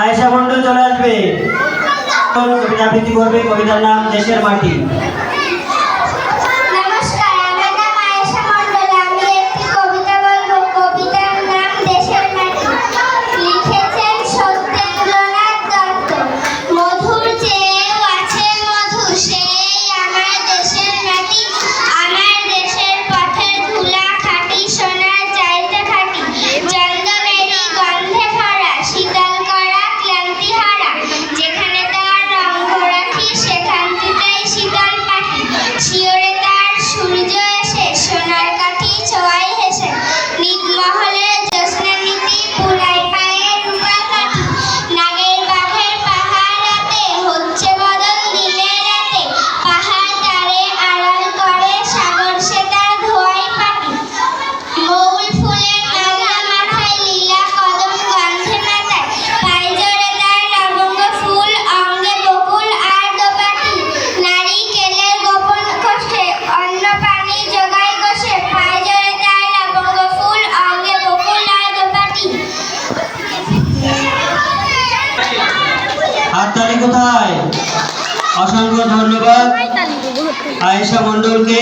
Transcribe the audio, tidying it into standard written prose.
আয়েশা মণ্ডল চলে আসবে, কবিতা আবৃত্তি করবে। কবিতার নাম দেশের মাটি। হাততালি কোথায়? অসংখ্য ধন্যবাদ আয়েশা মণ্ডলকে।